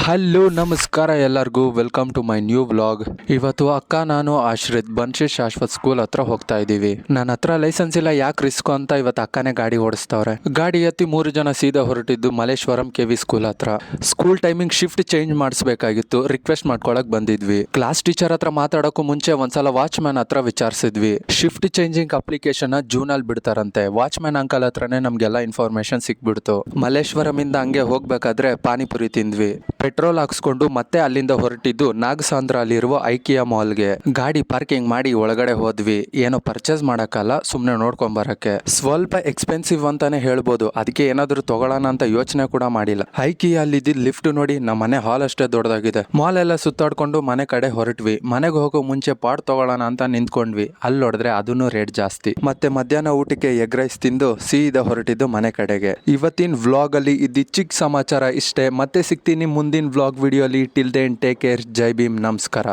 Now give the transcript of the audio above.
Hello ನಮಸ್ಕಾರ ಎಲ್ಲರಿಗೂ welcome to my new vlog. ಇವತ್ತು ಅಕ್ಕ ನಾನು ಆಶ್ರಿತ್ ಬನ್ಶಿ ಶಾಶ್ವತ್ ಸ್ಕೂಲ್ ಹತ್ರ ಹೋಗ್ತಾ ಇದೀವಿ. ನನ್ನ ಹತ್ರ ಲೈಸೆನ್ಸ್ ಇಲ್ಲ, ಯಾಕೆ ರಿಸ್ಕ್ ಅಂತ ಇವತ್ತು ಅಕ್ಕನೇ ಗಾಡಿ ಓಡಿಸ್ತವ್ರೆ. ಗಾಡಿ ಎತ್ತಿ 3 ಜನ ಸೀದಾ ಹೊರಟಿದ್ದು ಮಲ್ಲೇಶ್ವರಂ ಕೆವಿ ಸ್ಕೂಲ್ ಹತ್ರ. ಸ್ಕೂಲ್ ಟೈಮಿಂಗ್ ಶಿಫ್ಟ್ ಚೇಂಜ್ ಮಾಡಿಸ್ಬೇಕಾಗಿತ್ತು, ರಿಕ್ವೆಸ್ಟ್ ಮಾಡ್ಕೊಳಕ್ ಬಂದಿದ್ವಿ. ಕ್ಲಾಸ್ ಟೀಚರ್ ಹತ್ರ ಮಾತಾಡೋಕ್ಕೂ ಮುಂಚೆ ಒಂದ್ಸಲ ವಾಚ್ಮ್ಯಾನ್ ಹತ್ರ ವಿಚಾರಿಸಿದ್ವಿ. ಶಿಫ್ಟ್ ಚೇಂಜಿಂಗ್ ಅಪ್ಲಿಕೇಶನ್ ಜೂನ್ ಅಲ್ಲಿ ಬಿಡ್ತಾರಂತೆ. ವಾಚ್ಮ್ಯಾನ್ ಅಂಕಲ್ ಹತ್ರನೇ ನಮ್ಗೆಲ್ಲ ಇನ್ಫಾರ್ಮೇಶನ್ ಸಿಕ್ಬಿಡ್ತು. ಮಲ್ಲೇಶ್ವರಂ ಇಂದ ಹಂಗೆ ಹೋಗ್ಬೇಕಾದ್ರೆ ಪಾನಿಪುರಿ ತಿಂದ್ವಿ. ಪೆಟ್ರೋಲ್ ಹಾಕ್ಸ್ಕೊಂಡು ಮತ್ತೆ ಅಲ್ಲಿಂದ ಹೊರಟಿದ್ದು ನಾಗಸಾಂದ್ರ ಅಲ್ಲಿರುವ ಐಕಿಯಾ ಮಾಲ್ಗೆ. ಗಾಡಿ ಪಾರ್ಕಿಂಗ್ ಮಾಡಿ ಒಳಗಡೆ ಹೋದ್ವಿ. ಏನೋ ಪರ್ಚೇಸ್ ಮಾಡಕ್ಕಲ್ಲ, ಸುಮ್ನೆ ನೋಡ್ಕೊಂಡ್ ಬರಕ್ಕೆ. ಸ್ವಲ್ಪ ಎಕ್ಸ್ಪೆನ್ಸಿವ್ ಅಂತಾನೆ ಹೇಳ್ಬೋದು, ಅದಕ್ಕೆ ಏನಾದ್ರು ತಗೊಳ್ಳೋಣ ಅಂತ ಯೋಚನೆ ಕೂಡ ಮಾಡಿಲ್ಲ. ಐಕಿಯಾ ಅಲ್ಲಿದ್ದ ಲಿಫ್ಟ್ ನೋಡಿ ನಮ್ಮ ಮನೆ ಹಾಲ್ ಅಷ್ಟೇ ದೊಡ್ಡದಾಗಿದೆ. ಮಾಲ್ ಎಲ್ಲ ಸುತ್ತಾಡ್ಕೊಂಡು ಮನೆ ಕಡೆ ಹೊರಟ್ವಿ. ಮನೆಗೆ ಹೋಗೋ ಮುಂಚೆ ಪಾಟ್ ತಗೊಳ್ಳೋಣ ಅಂತ ನಿಂತ್ಕೊಂಡ್ವಿ. ಅಲ್ಲಿ ನೋಡಿದ್ರೆ ಅದನ್ನು ರೇಟ್ ಜಾಸ್ತಿ. ಮತ್ತೆ ಮಧ್ಯಾಹ್ನ ಊಟಕ್ಕೆ ಎಗ್ ರೈಸ್ ತಿಂದು ಸೀದಾ ಹೊರಟಿದ್ದು ಮನೆ ಕಡೆಗೆ. ಇವತ್ತಿನ ವ್ಲಾಗ್ ಅಲ್ಲಿ ಇದ್ದ ಚಿಕ್ಕ ಸಮಾಚಾರ ಇಷ್ಟೇ. ಮತ್ತೆ ಸಿಗ್ತೀನಿ ಮುಂದಿನ ವ್ಲಾಗ್ ವಿಡಿಯೋಲಿ. Till then take care. ಜೈ ಭೀಮ್, ನಮಸ್ಕಾರ.